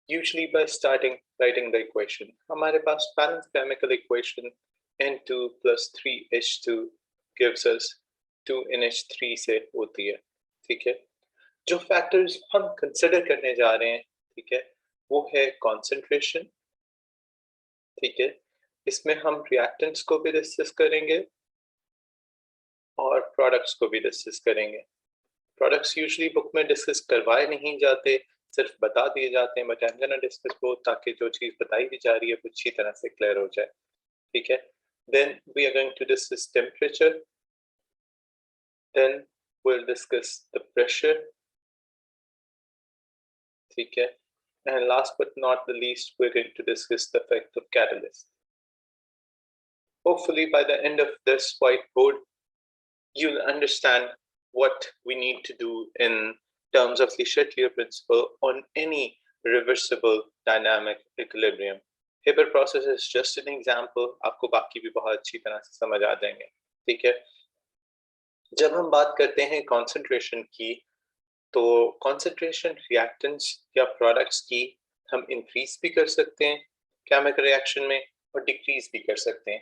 usually by starting writing the equation. हमारे पास balanced chemical equation N2 plus 3H2 gives us 2NH3 से होती है, ठीक है। जो फैक्टर्स हम कंसिडर करने जा रहे हैं, ठीक है, वो है कॉन्सेंट्रेशन, ठीक है। इसमें हम रिएक्टेंट्स को भी डिस्कस करेंगे और प्रोडक्ट्स को भी डिस्कस करेंगे। प्रोडक्ट्स यूजुअली बुक में डिस्कस करवाए नहीं जाते, सिर्फ बता दिए जाते हैं, but I am gonna discuss both ताकि जो चीज बताई भी जा रही है वो अच्छी तरह से क्लियर हो जाए, ठीक है। Then we are going to discuss temperature, then we'll discuss the pressure, ठीक है, and last but not the least we're going to discuss the effect of catalyst. Hopefully by the end of this whiteboard you'll understand what we need to do in terms of the Le principle on any reversible dynamic equilibrium. Haber process is just an example, आपको बाकी भी बहुत अच्छी तरह से समझ आ जाएंगे, ठीक है। जब हम बात करते हैं कॉन्सेंट्रेशन की, तो कॉन्सेंट्रेशन रिएक्टेंट्स या प्रोडक्ट्स की हम इंक्रीज भी कर सकते हैं केमिकल रिएक्शन में और डिक्रीज भी कर सकते हैं।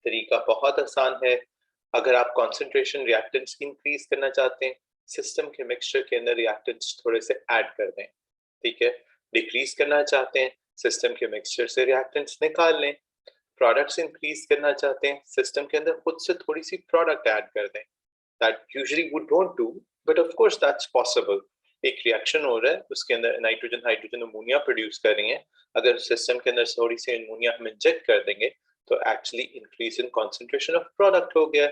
तरीका बहुत आसान है। अगर आप कॉन्सेंट्रेशन रिएक्टेंट्स की इंक्रीज करना चाहते हैं, सिस्टम के मिक्सचर के अंदर रिएक्टेंट्स थोड़े से ऐड कर दें, ठीक है। डिक्रीज करना चाहते हैं, सिस्टम के मिक्सचर से रिएक्टेंट्स निकाल लें। प्रोडक्ट्स इंक्रीज करना चाहते हैं, सिस्टम के अंदर खुद से थोड़ी सी प्रोडक्ट ऐड कर दें। That usually we don't do, but of course that's possible. एक रिएक्शन हो रहा है, उसके अंदर नाइट्रोजन हाइड्रोजन अमोनिया प्रोड्यूस कर रही है, अगर सिस्टम के अंदर थोड़ी सी अमोनिया हम इंजेक्ट कर देंगे तो actually increase in concentration of product हो गया।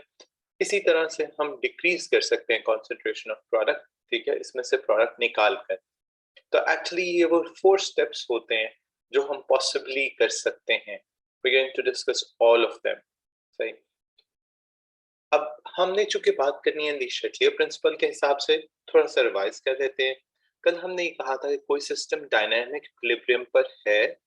इसी तरह से हम डिक्रीज कर सकते हैं कॉन्सेंट्रेशन ऑफ प्रोडक्ट, ठीक है, इसमें से प्रोडक्ट निकाल कर। तो एक्चुअली ये वो 4 स्टेप्स होते हैं जो हम पॉसिबली कर सकते हैं। We are going to discuss all of them, सही। अब हमने चूंकि बात करनी है ली शेटलियर प्रिंसिपल के हिसाब से, थोड़ा सा रिवाइज कर देते हैं। कल हमने ये कहा था कि कोई सिस्टम डायनामिक इक्विलिब्रियम पर है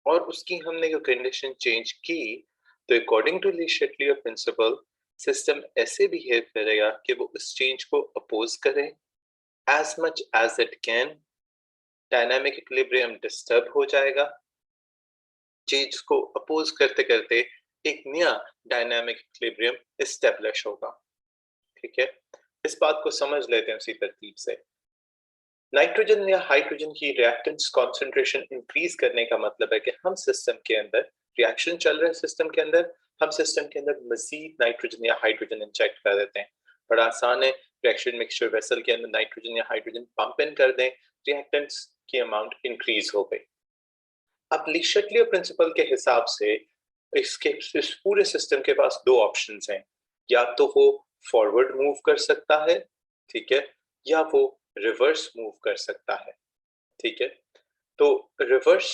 और उसकी हमने जो कंडीशन चेंज की, तो according to Le Chatelier principle system ऐसे बिहेव करेगा कि वो उस चेंज को अपोज करे as much as it can. Dynamic equilibrium disturb हो जाएगा, चेंज को अपोज करते करते एक नया डायनामिक इक्विलिब्रियम एस्टेब्लिश होगा, ठीक है। इस बात को समझ लेते हैं उसी तरतीब से। नाइट्रोजन या हाइड्रोजन की रिएक्टेंट्स कॉन्सेंट्रेशन इंक्रीज करने का मतलब है कि हम सिस्टम के अंदर रिएक्शन चल रहा है, सिस्टम के अंदर हम सिस्टम के अंदर मजीद नाइट्रोजन या हाइड्रोजन इंजेक्ट कर देते हैं। बड़ा आसान है, रिएक्शन मिक्सचर वेसल के अंदर नाइट्रोजन या हाइड्रोजन पंप इन कर दें, रिएक्टेंट्स की अमाउंट इंक्रीज हो गई। अब ली शेटलियर प्रिंसिपल के हिसाब से इस पूरे सिस्टम के पास 2 ऑप्शंस हैं, या तो वो फॉरवर्ड मूव कर सकता है, ठीक है, या वो रिवर्स मूव कर सकता है, ठीक है। तो रिवर्स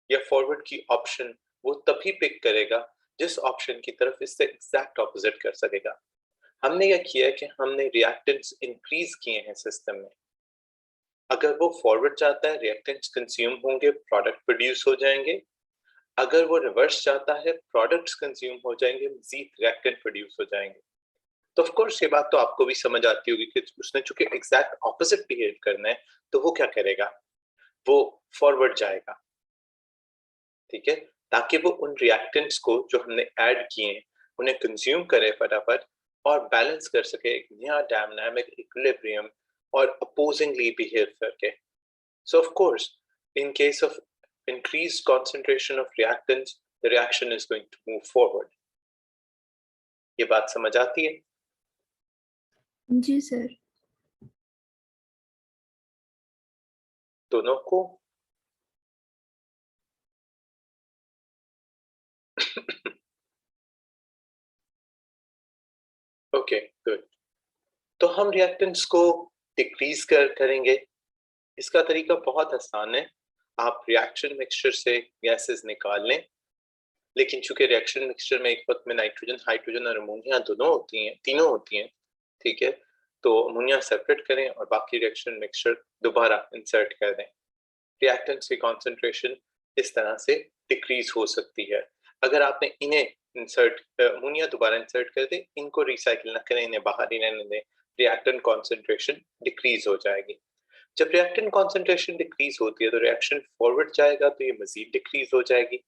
या फॉरवर्ड की ऑप्शन वो तभी पिक करेगा जिस ऑप्शन की तरफ इससे एग्जैक्ट ऑपोजिट कर सकेगा। हमने क्या किया है कि हमने रिएक्टेंट्स इंक्रीज किए हैं सिस्टम में। अगर वो फॉरवर्ड चाहता है, रिएक्टेंट्स कंज्यूम होंगे, प्रोडक्ट प्रोड्यूस हो जाएंगे। अगर वो रिवर्स चाहता है, प्रोडक्ट्स कंज्यूम हो जाएंगे, मजीद रिएक्टेंट प्रोड्यूस हो जाएंगे। तो ऑफ कोर्स ये बात तो आपको भी समझ आती होगी कि उसने चूंकि एग्जैक्ट ऑपोजिट बिहेव करना है, तो वो क्या करेगा, वो फॉरवर्ड जाएगा, ठीक है, ताकि वो उन रिएक्टेंट्स को जो हमने ऐड किए हैं उन्हें कंज्यूम करे फटाफट और बैलेंस कर सके एक नया डायनामिक इक्विलिब्रियम और अपोजिंगली बिहेव करके। सो of course in case of increased concentration of reactants, the reaction is going to move forward. ये बात समझ आती है? जी सर। दोनों को? Okay, good. तो हम रिएक्टेंट्स को डिक्रीज करेंगे। इसका तरीका बहुत आसान है। आप रिएक्शन मिक्सचर से गैसेस निकाल लें, लेकिन चूंकि रिएक्शन मिक्सचर में एक वक्त में नाइट्रोजन हाइड्रोजन और अमोनिया दोनों होती हैं, तीनों होती हैं, ठीक है, तो अमोनिया सेपरेट करें और बाकी रिएक्शन मिक्सचर दोबारा इंसर्ट कर दें। रिएक्टेंट्स की कॉन्सेंट्रेशन इस तरह से डिक्रीज हो सकती है। अगर आपने इन्हें अमोनिया दोबारा इंसर्ट कर दे, इनको रिसाइकिल ना करें, इन्हें बाहर ही रहने दें, रिएक्टेंट कॉन्सेंट्रेशन डिक्रीज हो जाएगी। जब रिएक्टेंट कॉन्सेंट्रेशन डिक्रीज होती है तो रिएक्शन फॉरवर्ड जाएगा तो ये मजीद डिक्रीज हो जाएगी,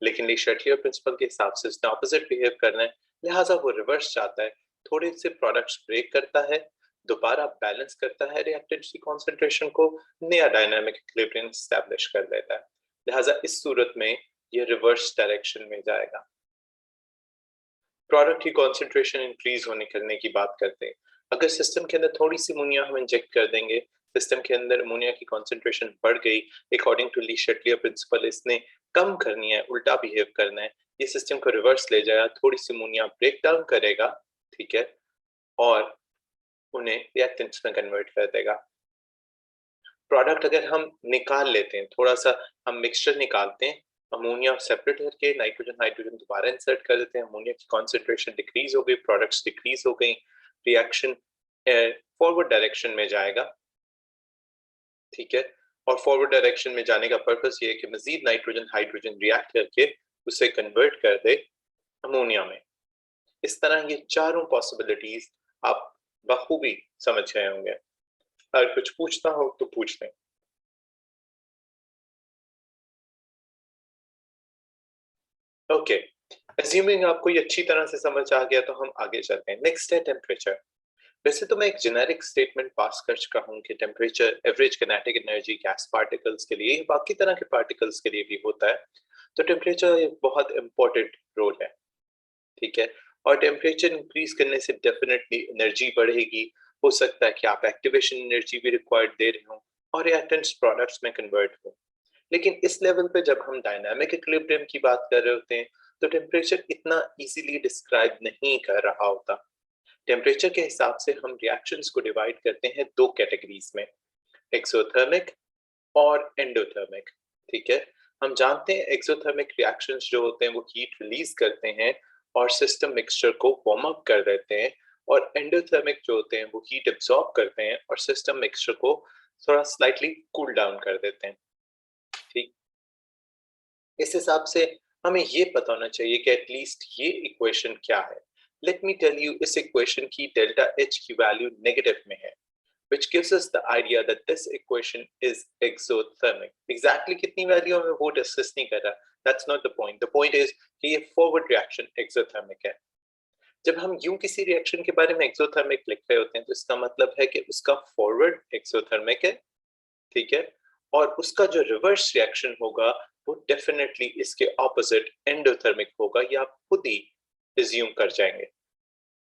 लेकिन ली शर्टलियर प्रिंसिपल के हिसाब से इसने ऑपोजिट बिहेव करना है, लिहाजा वो रिवर्स जाता है, थोड़े से प्रोडक्ट्स ब्रेक करता है, दोबारा बैलेंस करता है रिएक्टेंट्स की कॉन्सेंट्रेशन को, नया डायनामिक इक्विलिब्रियम एस्टैब्लिश कर देता है। लिहाजा इस सूरत में ये रिवर्स डायरेक्शन में जाएगा। प्रोडक्ट की कॉन्सेंट्रेशन इंक्रीज होने करने की बात करते हैं। अगर सिस्टम के अंदर थोड़ी सी अमोनिया हम इंजेक्ट कर देंगे, सिस्टम के अंदर अमोनिया की कॉन्सेंट्रेशन बढ़ गई, अकॉर्डिंग टू ली शर्टलियर प्रिंसिपल इसने कम करनी है, उल्टा बिहेव करना है, ये सिस्टम को रिवर्स ले जाएगा, थोड़ी सी अमोनिया ब्रेक डाउन करेगा, ठीक है, और उन्हें रिएक्टेंट्स में कन्वर्ट कर देगा। प्रोडक्ट अगर हम निकाल लेते हैं, थोड़ा सा हम मिक्सचर निकालते हैं, अमोनिया सेपरेट करके नाइट्रोजन हाइड्रोजन दोबारा इंसर्ट कर देते हैं, अमोनिया की कॉन्सेंट्रेशन डिक्रीज हो गई, प्रोडक्ट्स डिक्रीज हो गई, रिएक्शन फॉरवर्ड डायरेक्शन में जाएगा, ठीक है, और फॉरवर्ड डायरेक्शन में जाने का पर्पस ये है कि मजीद नाइट्रोजन हाइड्रोजन रिएक्ट करके उसे कन्वर्ट कर दे अमोनिया में। इस तरह ये चारों पॉसिबिलिटीज आप बखूबी समझ गए होंगे। अगर कुछ पूछना हो तो पूछ लें। ओके, अज्यूमिंग आपको ये अच्छी तरह से समझ आ गया तो हम आगे चलते हैं। नेक्स्ट है टेम्परेचर। वैसे तो मैं एक जेनेरिक स्टेटमेंट पास कर चुका हूं कि temperature average kinetic energy gas particles के लिए, बाकी तरह के पार्टिकल्स के लिए भी होता है, तो टेम्परेचर एक बहुत इंपॉर्टेंट रोल है, ठीक है, और टेम्परेचर इंक्रीज करने से डेफिनेटली एनर्जी बढ़ेगी, हो सकता है कि आप एक्टिवेशन एनर्जी भी रिक्वायर्ड दे रहे हो और रिएक्टेंट्स प्रोडक्ट्स में कन्वर्ट हो। लेकिन इस लेवल पे जब हम डायनामिक इक्विलिब्रियम की बात कर रहे होते हैं तो टेम्परेचर इतना इजीली डिस्क्राइब नहीं कर रहा होता। टेम्परेचर के हिसाब से हम रिएक्शंस को डिवाइड करते हैं दो कैटेगरीज में, एक्सोथर्मिक और एंडोथर्मिक, ठीक है। हम जानते हैं एक्सोथर्मिक रिएक्शंस जो होते हैं वो हीट रिलीज करते हैं और सिस्टम मिक्सचर को वार्म अप कर देते हैं, और एंडोथर्मिक जो होते हैं वो हीट एब्सॉर्ब करते हैं और सिस्टम मिक्सचर को थोड़ा स्लाइटली कूल डाउन कर देते हैं, ठीक। इस हिसाब से हमें ये पता होना चाहिए कि एटलीस्ट ये इक्वेशन क्या है। लेट मी टेल यू, इस इक्वेशन की डेल्टा एच की वैल्यू नेगेटिव में है, which gives us the idea that this equation is exothermic. Exactly कितनी वैल्यू हमें वो डिस्कस नहीं कर रहा, that's not the point. The point is कि ये forward reaction exothermic है। जब हम यूं किसी रिएक्शन के बारे में exothermic लिख रहे होते हैं तो इसका मतलब है कि उसका forward exothermic है, ठीक है, और उसका जो रिवर्स रिएक्शन होगा वो डेफिनेटली इसके ऑपोजिट एंडोथर्मिक होगा, ये आप खुद ही एज्यूम कर जाएंगे,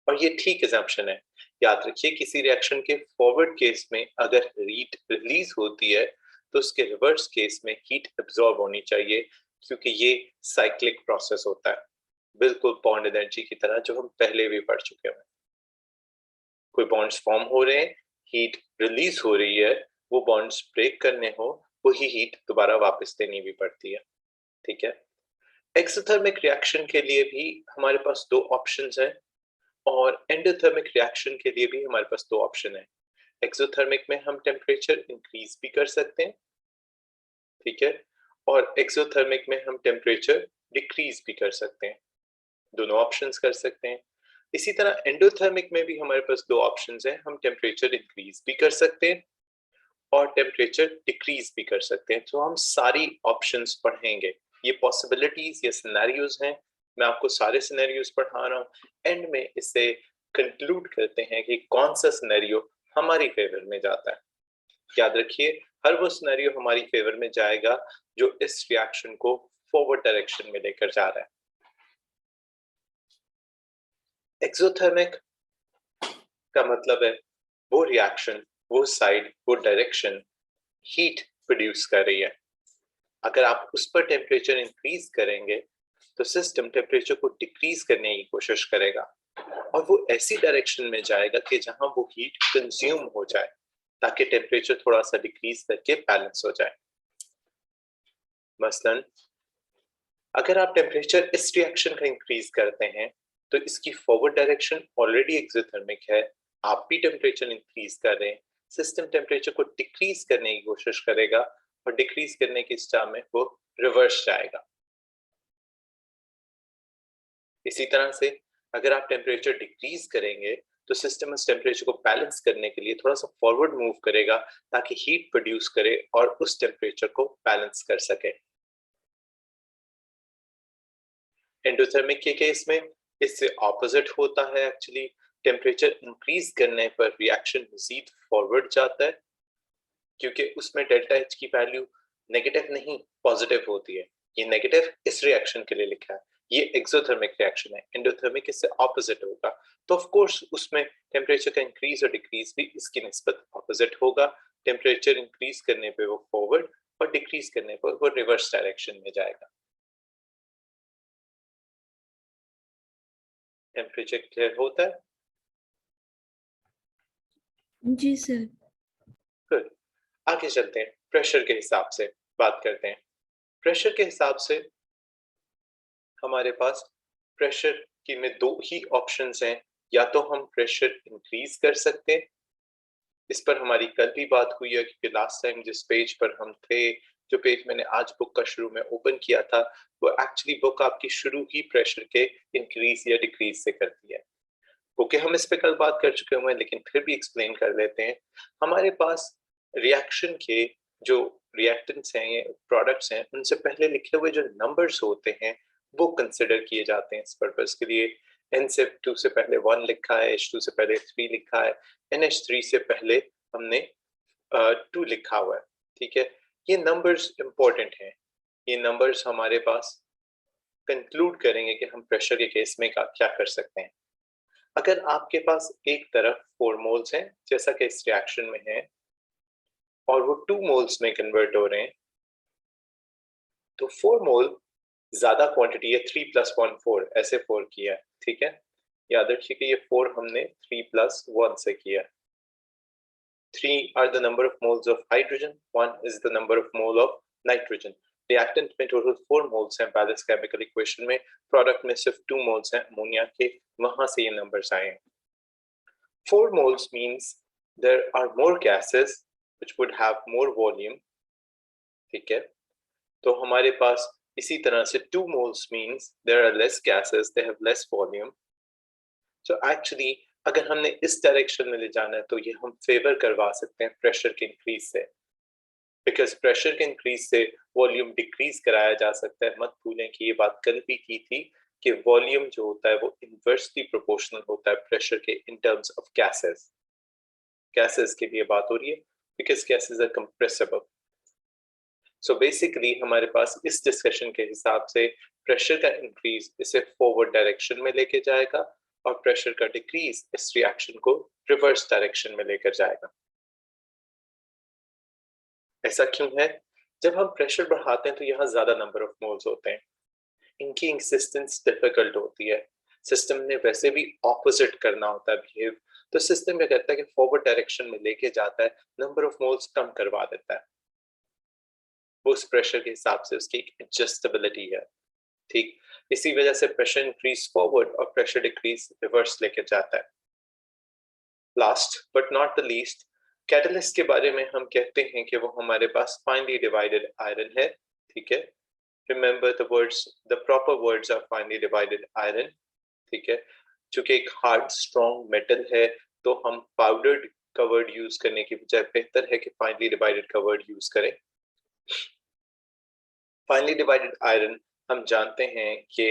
और ये ठीक एजम्पशन है। याद रखिए किसी रिएक्शन के फॉरवर्ड केस में अगर हीट रिलीज होती है तो उसके रिवर्स केस में हीट एब्जॉर्ब होनी चाहिए, क्योंकि ये साइक्लिक प्रोसेस होता है, बिल्कुल बॉन्ड एनर्जी की तरह जो हम पहले भी पढ़ चुके हैं। कोई बॉन्ड्स फॉर्म हो रहे हैं, हीट रिलीज हो रही है, वो बॉन्ड्स ब्रेक करने हो, वही हीट दोबारा वापस देनी भी पड़ती है, ठीक है। एक्सोथर्मिक रिएक्शन के लिए भी हमारे पास दो ऑप्शंस हैं और एंडोथर्मिक रिएक्शन के लिए भी हमारे पास दो ऑप्शन है। एक्सोथर्मिक में हम टेम्परेचर इंक्रीज भी कर सकते हैं, ठीक है, और एक्सोथर्मिक में हम टेम्परेचर डिक्रीज भी कर सकते हैं, दोनों ऑप्शंस कर सकते हैं। इसी तरह एंडोथर्मिक में भी हमारे पास दो ऑप्शंस हैं, हम टेम्परेचर इंक्रीज भी कर सकते हैं और टेम्परेचर डिक्रीज भी कर सकते हैं। तो हम सारी ऑप्शंस पढ़ेंगे, ये पॉसिबिलिटीज, ये सिनेरियोज हैं, मैं आपको सारे सिनेरियोज पढ़ा रहा हूँ। एंड में इसे कंक्लूड करते हैं कि कौन सा सिनेरियो हमारी फेवर में जाता है। याद रखिए हर वो सिनेरियो हमारी फेवर में जाएगा जो इस रिएक्शन को फॉरवर्ड डायरेक्शन में लेकर जा रहा है। एक्सोथर्मिक का मतलब है वो रिएक्शन, वो साइड, वो डायरेक्शन हीट प्रोड्यूस कर रही है। अगर आप उस पर टेम्परेचर इंक्रीज करेंगे तो सिस्टम टेम्परेचर को डिक्रीज करने की कोशिश करेगा और वो ऐसी डायरेक्शन में जाएगा कि जहां वो हीट कंज्यूम हो जाए, ताकि टेम्परेचर थोड़ा सा डिक्रीज करके बैलेंस हो जाए। मसलन अगर आप टेम्परेचर इस रिएक्शन का इंक्रीज करते हैं तो इसकी फॉरवर्ड डायरेक्शन ऑलरेडी एक्सोथर्मिक है, आप भी टेम्परेचर इंक्रीज कर रहे हैं, सिस्टम टेम्परेचर को डिक्रीज करने की कोशिश करेगा और डिक्रीज करने की स्टार में वो रिवर्स जाएगा। इसी तरह से अगर आप टेम्परेचर डिक्रीज करेंगे तो सिस्टम उस टेम्परेचर को बैलेंस करने के लिए थोड़ा सा फॉरवर्ड मूव करेगा ताकि हीट प्रोड्यूस करे और उस टेम्परेचर को बैलेंस कर सके। एंडोथर्मिक के केस में इससे ऑपोजिट होता है। एक्चुअली टेम्परेचर इंक्रीज करने पर रिएक्शन मजीद फॉरवर्ड जाता है, क्योंकि उसमें डेल्टा एच की वैल्यू नेगेटिव नहीं पॉजिटिव होती है। ये नेगेटिव इस रिएक्शन के लिए लिखा है, ये एक्सोथर्मिक रिएक्शन है। एंडोथर्मिक इससे ऑपोजिट होगा, तो ऑफ कोर्स उसमें टेम्परेचर का इंक्रीज और डिक्रीज भी इसकी निस्बत ऑपोजिट होगा। टेम्परेचर इंक्रीज करने पे वो फॉरवर्ड और डिक्रीज करने पर वो रिवर्स डायरेक्शन में जाएगा। टेम्परेचर क्लियर होता है? जी सर। गुड। आगे चलते हैं, प्रेशर के हिसाब से बात करते हैं। प्रेशर के हिसाब से हमारे पास प्रेशर की में दो ही ऑप्शंस हैं। या तो हम प्रेशर इंक्रीज कर सकते हैं, इस पर हमारी कल भी बात हुई है, क्योंकि लास्ट टाइम जिस पेज पर हम थे, जो पेज मैंने आज बुक का शुरू में ओपन किया था, वो एक्चुअली बुक आपकी शुरू ही प्रेशर के इंक्रीज या डिक्रीज से करती है। ओके, हम इस पे कल बात कर चुके हुए हैं, लेकिन फिर भी एक्सप्लेन कर लेते हैं। हमारे पास रिएक्शन के जो रिएक्टेंट्स हैं, ये प्रोडक्ट्स हैं, उनसे पहले लिखे हुए जो नंबर्स होते हैं वो कंसिडर किए जाते हैं इस पर्पस के लिए। N2 से पहले 1 लिखा है, H2 से पहले 3 लिखा है, NH3 से पहले हमने 2 लिखा हुआ है। ठीक है, ये नंबर्स इंपॉर्टेंट हैं। ये नंबर्स हमारे पास कंक्लूड करेंगे कि हम प्रेशर के केस में क्या कर सकते हैं। अगर आपके पास एक तरफ 4 मोल्स हैं, जैसा कि इस रिएक्शन में है, और वो 2 मोल्स में कन्वर्ट हो रहे हैं, तो 4 मोल ज्यादा क्वांटिटी है, 3 + 1 4, ऐसे 4 किया है। ठीक है, याद रखिए कि ये 4 हमने 3 + 1 से किया है। 3 are the number of moles of hydrogen, 1 is the number of mole of nitrogen. Reactant में टोटल 4 मोल्स हैं बैलेंस केमिकल इक्वेशन में, प्रोडक्ट में सिर्फ 2 मोल्स हैं अमोनिया के, वहां से ये नंबर्स आए हैं। 4 moles means there are more gases which would have more volume। ठीक है, तो हमारे पास इसी तरह से 2 moles means there are less gases, they have less volume। so actually अगर हमने इस डायरेक्शन में ले जाना है तो ये हम फेवर करवा सकते हैं प्रेशर के इंक्रीज से, बिकॉज प्रेशर के इंक्रीज से वॉल्यूम डिक्रीज कराया जा सकता है। मत भूलें कि ये बात कल भी की थी कि वॉल्यूम जो होता है वो इनवर्सली प्रोपोर्शनल होता है प्रेशर के in terms of gases. Gases के लिए बात हो रही है because gases are compressible. So basically हमारे पास इस डिस्कशन के हिसाब से प्रेशर का इंक्रीज इसे फॉरवर्ड डायरेक्शन में लेके जाएगा और प्रेशर का डिक्रीज इस रिएक्शन को रिवर्स डायरेक्शन में लेकर जाएगा। ऐसा क्यों है? जब हम प्रेशर बढ़ाते हैं तो यहाँ ज्यादा नंबर ऑफ मोल्स होते हैं, इनकी एक्सिस्टेंस डिफिकल्ट होती है। सिस्टम ने वैसे भी ऑपोजिट करना होता है बिहेव, तो सिस्टम क्या करता है कि फॉरवर्ड डायरेक्शन में लेके जाता है, नंबर ऑफ मोल्स कम करवा देता है। वो उस प्रेशर के हिसाब से उसकी एक एडजस्टेबिलिटी है। ठीक, इसी वजह से प्रेशर इंक्रीज फॉरवर्ड और प्रेशर डिक्रीज रिवर्स लेके जाता है। Last but not the least, catalyst के बारे में हम कहते हैं कि वो हमारे पास फाइनली डिवाइडेड आयरन है। ठीक है, remember the words, the proper words are finely divided iron. ठीक है, चूंकि एक हार्ड स्ट्रॉन्ग मेटल है तो हम पाउडर्ड कवर्ड यूज करने की बजाय बेहतर है कि फाइनली डिवाइडेड कवर्ड यूज करें। फाइनली डिवाइडेड आयरन हम जानते हैं कि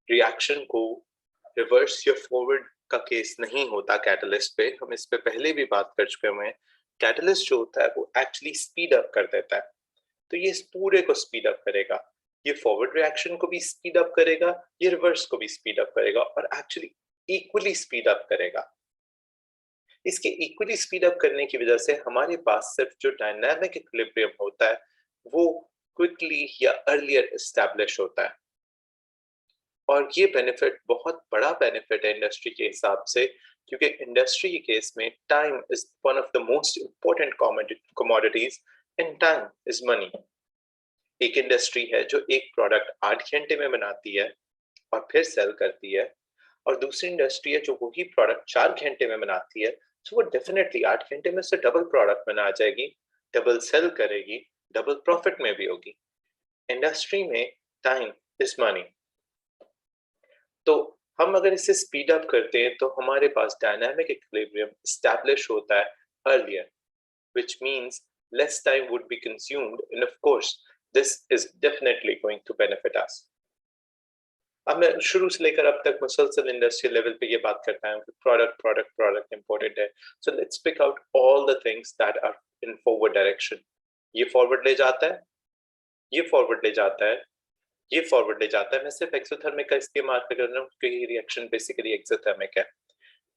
रिएक्शन को रिवर्स या फॉरवर्ड का केस नहीं होता कैटलिस्ट पे, हम इस पे पहले भी बात कर चुके हुए हैं। कैटलिस्ट जो होता है वो एक्चुअली स्पीड अप कर देता है, तो ये इस पूरे को स्पीड अप करेगा। ये फॉरवर्ड रिएक्शन को भी स्पीड अप करेगा, ये रिवर्स को भी स्पीड अप करेगा, और एक्चुअली इक्वली स्पीड अप करेगा। इसके इक्वली स्पीड अप करने की वजह से हमारे पास सिर्फ जो डायनामिक इक्विलिब्रियम होता है वो क्विकली या अर्लियर एस्टैब्लिश होता है। और ये बेनिफिट बहुत बड़ा बेनिफिट है इंडस्ट्री के हिसाब से, क्योंकि इंडस्ट्री के केस में time is one of the most important commodities and time is money. एक इंडस्ट्री है जो एक प्रोडक्ट 8 घंटे में बनाती है और फिर सेल करती है, और दूसरी इंडस्ट्री है जो वही प्रोडक्ट 4 घंटे में बनाती है, तो वो डेफिनेटली 8 घंटे में से डबल प्रोडक्ट बना जाएगी, डबल सेल करेगी, डबल प्रॉफिट में भी होगी। इंडस्ट्री में टाइम इज मनी। तो हम अगर इसे स्पीड अप करते हैं तो हमारे पास डायनामिक इक्विलिब्रियम एस्टैब्लिश होता है earlier, which means less time would be consumed, and of course this is definitely going to benefit us. अब मैं शुरू से लेकर अब तक मुसलसल इंडस्ट्रियल लेवल पे ये बात करता हूँ कि प्रोडक्ट प्रोडक्ट प्रोडक्ट इंपॉर्टेंट है. So let's pick out all the things that are in forward direction. ये फॉरवर्ड ले जाता है, ये फॉरवर्ड ले जाता है, ये फॉरवर्ड ले जाता है. मैं सिर्फ एक्सोथर्मिक का इस्तेमाल कर रहा हूँ क्योंकि ये रिएक्शन बेसिकली एक्सोथर्मिक है.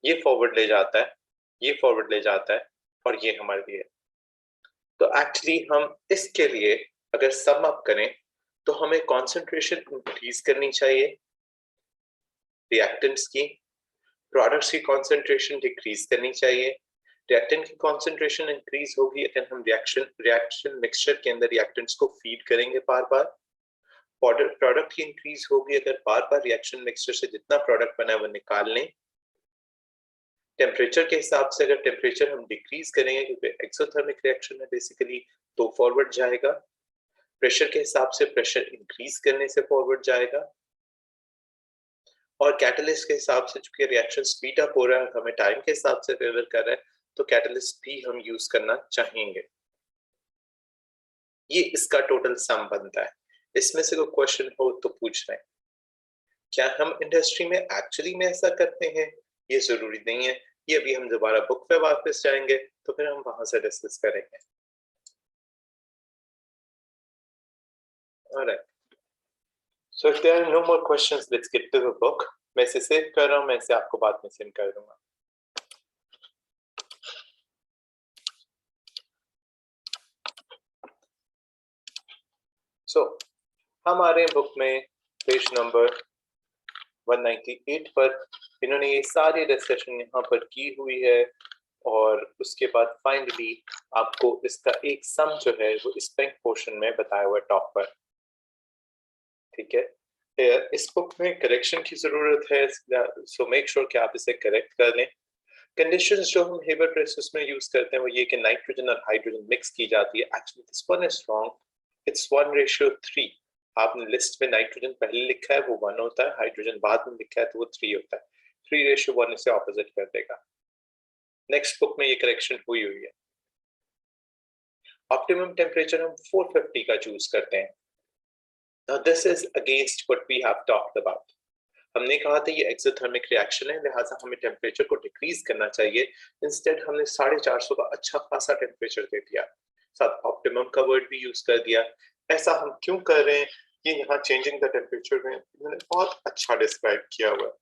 ये फॉरवर्ड ले जाता है, ये फॉरवर्ड ले जाता है, और ये हमारे लिए. तो एक्चुअली हम इसके लिए अगर सम अप करें तो हमें कंसंट्रेशन इंक्रीज करनी चाहिए रिएक्टेंट्स की, प्रोडक्ट्स की कंसंट्रेशन डिक्रीज करनी चाहिए. रिएक्टेंट की कंसंट्रेशन इंक्रीज होगी अगर हम रिएक्शन मिक्सचर के अंदर रिएक्टेंट्स को फीड करेंगे बार बार. प्रोडक्ट की इंक्रीज होगी अगर बार बार रिएक्शन मिक्सचर से जितना प्रोडक्ट बना है वो निकाल लें. टेम्परेचर के हिसाब से अगर टेम्परेचर हम डिक्रीज करेंगे क्योंकि एक्सोथर्मिक रिएक्शन है बेसिकली, तो फॉरवर्ड जाएगा. प्रेशर के हिसाब से प्रेशर इंक्रीज करने से फॉरवर्ड जाएगा. और कैटलिस्ट के हिसाब से चूंकि रिएक्शन स्पीड अप हो रहा है, हमें टाइम के हिसाब से फेवर कर रहा है, तो कैटलिस्ट भी हम यूज करना चाहेंगे. ये इसका टोटल सम बनता है. इसमें से कोई क्वेश्चन हो तो पूछ रहे हैं. क्या हम इंडस्ट्री में एक्चुअली में ऐसा करते हैं? ये जरूरी नहीं है. ये अभी हम दोबारा बुक पे वापस जाएंगे तो फिर हम वहां से डिस्कस करेंगे. Alright. So if there are no more questions, let's get to the book. मैं इसे सेव कर रहा हूँ, मैं इसे आपको बाद में सेंड कर दूंगा. So हमारे बुक में पेज नंबर 198 पर इन्होंने ये सारी डिस्कशन यहाँ पर की हुई है, और उसके बाद फाइनली आपको इसका एक सम जो है वो इस बैंक पोर्शन में बताया हुआ टॉप पर. ठीक है. इस बुक में करेक्शन की जरूरत है, सो मेक श्योर कि आप इसे करेक्ट कर लें. कंडीशंस जो हम हेबर प्रोसेस में यूज करते हैं वो ये कि नाइट्रोजन और हाइड्रोजन मिक्स की जाती है. Actually this one is wrong. It's 1:3. आपने लिस्ट में नाइट्रोजन पहले लिखा है वो 1 होता है, हाइड्रोजन बाद में लिखा है तो वो 3 होता है. 3:1 इसे ऑपोजिट कर देगा. नेक्स्ट बुक में ये करेक्शन हुई है. ऑप्टिमम टेम्परेचर हम 450 का चूज करते हैं. Now this is against what we have talked about. हमने कहा था ये एक्सोथर्मिक रिएक्शन है, लिहाजा हमें टेम्परेचर को डिक्रीज करना चाहिए. इंस्टेड हमने 450 का अच्छा खासा टेम्परेचर दे दिया, साथ ऑप्टिमम का वर्ड भी यूज कर दिया. ऐसा हम क्यों कर रहे हैं? ये यहाँ चेंजिंग द टेम्परेचर में इन्होंने बहुत अच्छा डिस्क्राइब किया हुआ है.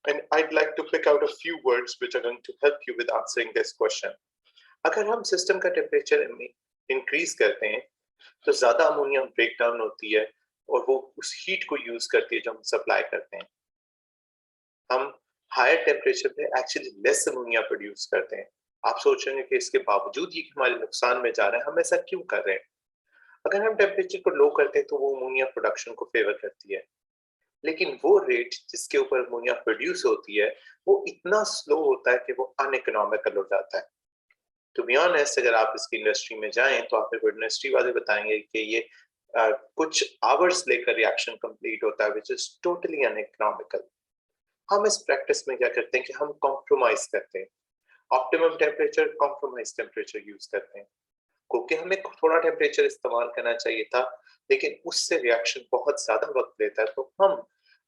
And I'd like to pick out a few words which are going to help you with answering this question. अगर हम सिस्टम का टेम्परेचर इंक्रीज करते हैं तो ज्यादा अमोनिया ब्रेक डाउन होती है और वो उस हीट को यूज करती है जो हम सप्लाई करते हैं. हम हायर टेम्परेचर पे एक्चुअली लेस अमोनिया प्रोड्यूस करते हैं. आप सोचेंगे कि इसके बावजूद ये हमारे नुकसान में जा रहे हैं, हम ऐसा क्यों कर रहे हैं? अगर हम टेम्परेचर को लो करते हैं तो वो अमोनिया प्रोडक्शन को फेवर करती है, लेकिन वो रेट जिसके ऊपर अमोनिया प्रोड्यूस होती है वो इतना स्लो होता है कि वो अनइकोनॉमिकल हो जाता है. टू बी ऑनेस्ट, अगर आप इसकी इंडस्ट्री में जाएं तो आपको इंडस्ट्री वाले बताएंगे कि ये कुछ आवर्स लेकर रिएक्शन कंप्लीट होता है, विच इज टोटली अनइकोनॉमिकल. हम इस प्रैक्टिस में क्या करते हैं कि हम कॉम्प्रोमाइज करते हैं. Optimum temperature, compromise temperature use करते हैं, क्योंकि हमें थोड़ा टेम्परेचर इस्तेमाल करना चाहिए था लेकिन उससे रिएक्शन बहुत ज्यादा वक्त लेता है, तो हम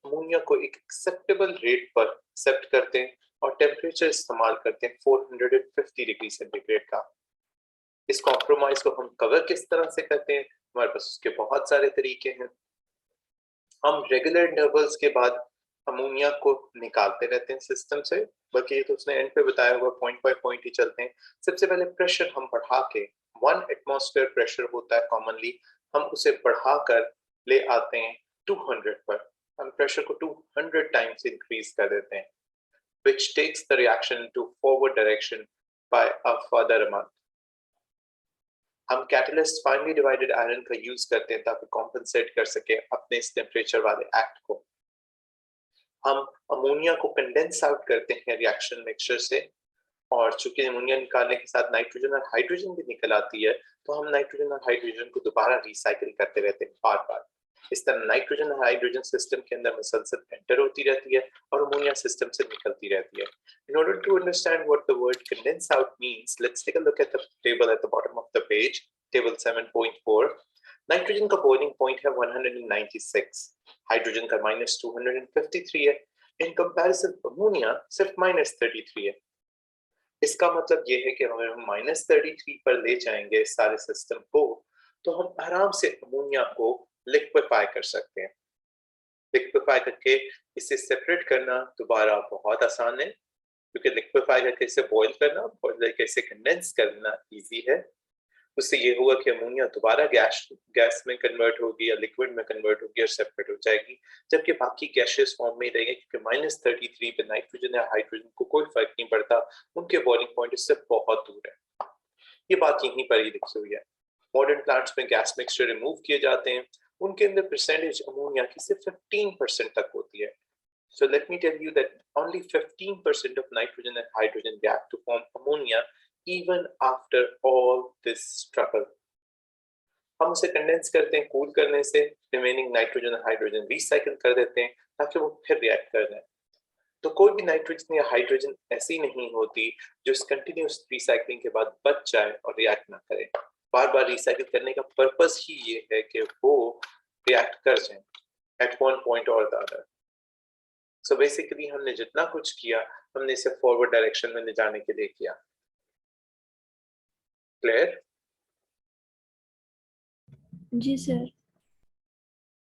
अमोनिया को एक एक्सेप्टेबल रेट पर एक्सेप्ट करते हैं और टेम्परेचर इस्तेमाल करते हैं 450 डिग्री सेंटीग्रेड का. इस कॉम्प्रोमाइज को हम कवर किस तरह से करते हैं? हमारे पास उसके बहुत सारे तरीके हैं. हम रेगुलर इंटरवल्स के बाद अमोनिया को निकालते रहते हैं सिस्टम से, बल्कि ये तो उसने एंड पे बताया हुआ पॉइंट बाय पॉइंट ही चलते हैं. सबसे पहले प्रेशर हम बढ़ा के 1 एटमॉस्फेयर प्रेशर होता है कॉमनली, हम उसे बढ़ाकर ले आते हैं 200 पर. हम प्रेशर को 200 टाइम्स इंक्रीज कर देते हैं, which takes the reaction into forward direction by a further amount. हम कैटलिस्ट फाइनली डिवाइडेड आयरन का यूज करते हैं ताकि कॉम्पनसेट कर सके अपने इस टेम्परेचर वाले एक्ट को. हम अमोनिया को कंडेंस आउट करते हैं रिएक्शन मिक्सचर से, और चूंकि अमोनिया निकालने के साथ नाइट्रोजन और हाइड्रोजन भी निकल आती है, तो हम नाइट्रोजन और हाइड्रोजन को दोबारा रिसाइकिल करते रहते हैं बार बार. इस तरह नाइट्रोजन हाइड्रोजन सिस्टम के अंदर मुसलसल एंटर होती रहती है और अमोनिया सिस्टम से निकलती रहती है. In order to understand what the word condense out means, let's take a look at the table at the bottom of the page, table 7.4. Nitrogen का बॉइलिंग पॉइंट है 196, हाइड्रोजन का -253 है. इन कंपैरिजन अमोनिया सिर्फ -33 है. इसका मतलब ये है कि अगर हम -33 पर ले जाएंगे इस सारे सिस्टम को, तो हम आराम से अमोनिया को लिक्विफाई कर सकते हैं. लिक्विफाई करके इसे सेपरेट करना दोबारा बहुत आसान है, क्योंकि लिक्विफाई करके इसे बॉईल करना, बॉईल करके इसे कंडेंस करना इजी है. उससे ये होगा कि अमोनिया दोबारा गैस में कन्वर्ट होगी या लिक्विड में कन्वर्ट होगी और सेपरेट हो जाएगी, जबकि बाकी गैसेस फॉर्म में रहेंगे, क्योंकि -33 पे नाइट्रोजन या हाइड्रोजन को कोई फर्क नहीं पड़ता, उनके बॉइलिंग पॉइंट इससे बहुत दूर है. ये बात यहीं पर ही लिखी हुई है. मॉडर्न प्लांट्स में गैस मिक्सचर रिमूव किए जाते हैं, उनके अंदर परसेंटेज अमोनिया की सिर्फ 15% तक होती है. So let me tell you that only 15% of nitrogen and hydrogen react to form ammonia even after all this struggle. हम उसे कंडेंस करते हैं कूल करने से, रिमेनिंग नाइट्रोजन और हाइड्रोजन रिसाइकिल कर देते हैं ताकि वो फिर रिएक्ट कर दें. तो कोई भी नाइट्रोजन या हाइड्रोजन ऐसी नहीं होती जो इस कंटिन्यूस रिसाइकलिंग के बाद बच जाए और रिएक्ट ना करे. बार बार रिसाइकिल करने का पर्पस ही ये है कि वो रिएक्ट कर जाए एट वन पॉइंट और द अदर. सो बेसिकली हमने जितना कुछ किया, हमने इसे फॉरवर्ड डायरेक्शन में ले जाने के लिए किया. क्लियर? जी सर.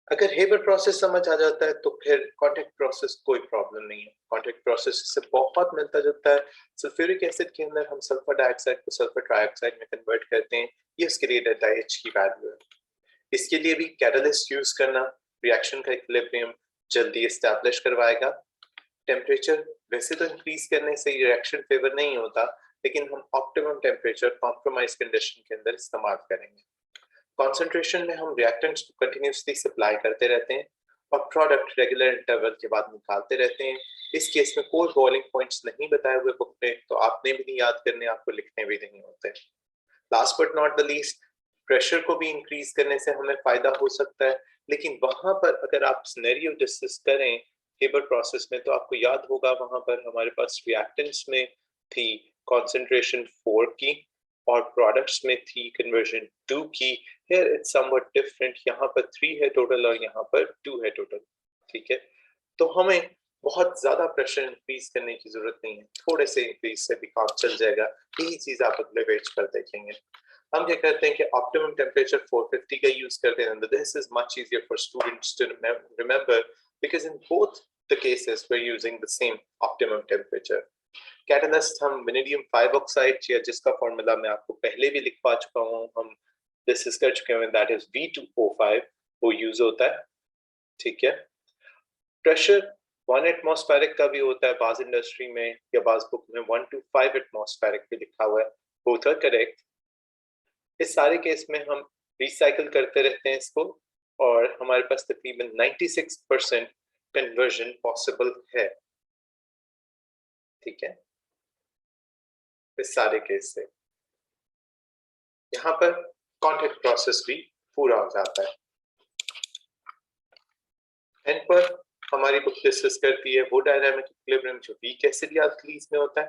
अगर हेबर प्रोसेस समझ आ जाता है तो फिर कॉन्टैक्ट प्रोसेस कोई प्रॉब्लम नहीं है. कॉन्टैक्ट प्रोसेस से बहुत मिलता जुलता है. सल्फ्यूरिक एसिड के अंदर हम सल्फर डाइऑक्साइड को सल्फर ट्राइऑक्साइड में कन्वर्ट करते हैं. ये उसके लिए डेल्टा H की वैल्यू है. इसके लिए भी कैटलिस्ट यूज करना रिएक्शन का इक्विलिब्रियम जल्दी एस्टैब्लिश करवाएगा. टेम्परेचर वैसे तो इंक्रीज करने से रिएक्शन फेवर नहीं होता, लेकिन हम ऑप्टिमम टेम्परेचर कॉम्प्रोमाइज कंडीशन के अंदर इस्तेमाल करेंगे. कॉन्सेंट्रेशन में हम रिएक्टेंट्स को कंटिन्यूसली सप्लाई करते रहते हैं और प्रोडक्ट रेगुलर इंटरवल के बाद निकालते रहते हैं. इस केस में कोई बॉइलिंग पॉइंट्स नहीं बताए हुए बुक में, तो आपने भी नहीं याद करने, आपको लिखने भी नहीं होते. Last but not the least, pressure को भी इंक्रीज करने से हमें फायदा हो सकता है, लेकिन वहां पर अगर आप सिनेरियो डिस्कस करें हेबर प्रोसेस में, तो आपको याद होगा वहां पर हमारे पास रिएक्टेंट्स में थी कॉन्सेंट्रेशन 4 की और प्रोडक्ट्स में थी कन्वर्जन 2 की. Here it's somewhat different. यहाँ पर 3 है टोटल और यहाँ पर 2 है टोटल. ठीक है, तो हमें बहुत ज्यादा प्रेशर इंक्रीज करने की जरूरत नहीं है, थोड़े से इंक्रीज से भी काम चल जाएगा. यही चीज आप अगले पेज पर देखेंगे. हम क्या करते हैं कि ऑप्टिमम टेम्परेचर 450 का यूज करते हैं. This is much easier for students to remember because in both the cases we are using the same optimum temperature. Catalyst हम वेनेडियम 5 ऑक्साइड, जिसका फॉर्मूला मैं आपको पहले भी लिखवा चुका हूँ, हम डिस्कस कर चुके हैं, दैट इज V2O5, वो यूज होता है. ठीक है, प्रेशर 1 एटमॉस्फेरिक का भी होता है बाज इंडस्ट्री में, या बाज बुक में 1 to 5 एटमॉस्फेरिक भी लिखा हुआ है. Both are correct. इस सारे केस में हम रिसाइकिल करते रहते हैं इसको, और हमारे पास तकरीबन 96% कन्वर्जन पॉसिबल है. ठीक है, इस सारे केस से यहाँ पर कॉन्टैक्ट प्रोसेस भी पूरा हो जाता है. एंड पर हमारी बुक डिस्कस करती है वो डायनामिक इक्विलिब्रियम जो वीक एसिड या अल्कलीज में होता है.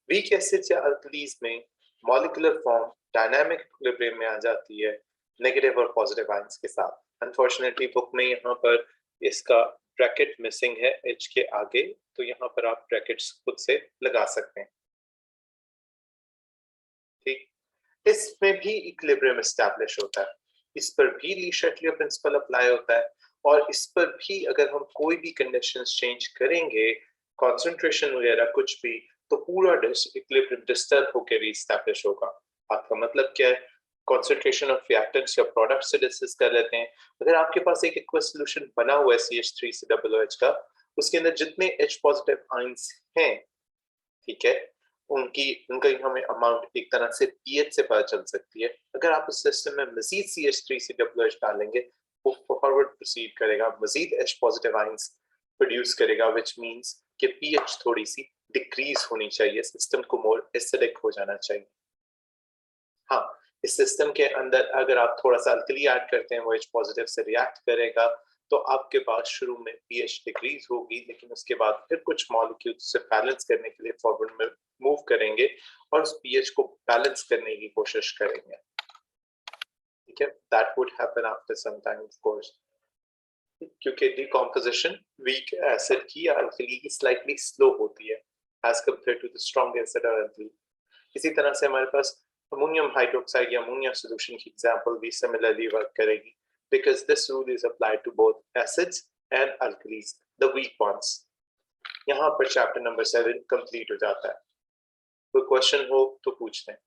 वीक एसिड या अल्कलीज में मॉलिक्यूलर फॉर्म डायनामिक इक्विलिब्रियम में आ जाती है नेगेटिव और पॉजिटिव आयंस के साथ. अनफॉर्चुनेटली बुक में यहाँ पर इसका ब्रैकेट मिसिंग है H के आगे, तो यहाँ पर आप ब्रैकेट्स खुद से लगा सकते हैं. ठीक, इसमें भी इक्विलिब्रियम एस्टैब्लिश होता है. इस पर भी ली शटलियर प्रिंसिपल अप्लाई होता है, और इस पर भी अगर हम कोई भी कंडीशंस चेंज करेंगे, कंसंट्रेशन वगैरह कुछ भी, तो पूरा इक्विलिब्रियम डिस्टर्ब होकर रीएस्टैब्लिश होगा. आपका मतलब क्या है? कंसंट्रेशन ऑफ रिएक्टेंट्स या प्रोडक्ट्स से डिस्कस कर लेते हैं. अगर आपके पास एक एक्वस सॉल्यूशन बना हुआ है CH3 से OOH का, उसके अंदर जितने H पॉजिटिव आयंस हैं, ठीक है, उनका हमें अमाउंट एक तरह से pH से पता चल सकती है. अगर आप उस सिस्टम में मजीद CH3 से OOH डालेंगे, वो फॉरवर्ड प्रोसीड करेगा, मजीद H पॉजिटिव आयंस प्रोड्यूस करेगा, व्हिच मींस कि pH थोड़ी सी डिक्रीज होनी चाहिए, सिस्टम को मोर एसिडिक हो जाना चाहिए. हाँ, इस सिस्टम के अंदर अगर आप थोड़ा सा अल्कली ऐड करते हैं वो H पॉजिटिव से रिएक्ट करेगा, तो आपके पास शुरू में pH डिक्रीज होगी, लेकिन उसके बाद फिर कुछ मॉलिक्यूल्स से बैलेंस करने के लिए फॉरवर्ड में मूव करेंगे और उस pH को बैलेंस करने की कोशिश करेंगे। ठीक है, that would happen after some time of course, क्योंकि डिकम्पोजिशन वीक एसिड की या अल्कली की स्लाइटली स्लो होती है as compare to the strong acid और अल्कली। इसी तरह से हमारे पास अमोनियम हाइड्रोक्साइड या अमोनिया सॉल्यूशन की एग्जांपल भी सिमिलरली वर्क करेगी, because this rule is applied to both acids and alkalis, the weak ones. यहाँ पर चैप्टर नंबर 7 कंप्लीट हो जाता है। कोई क्वेश्चन हो तो पूछते हैं।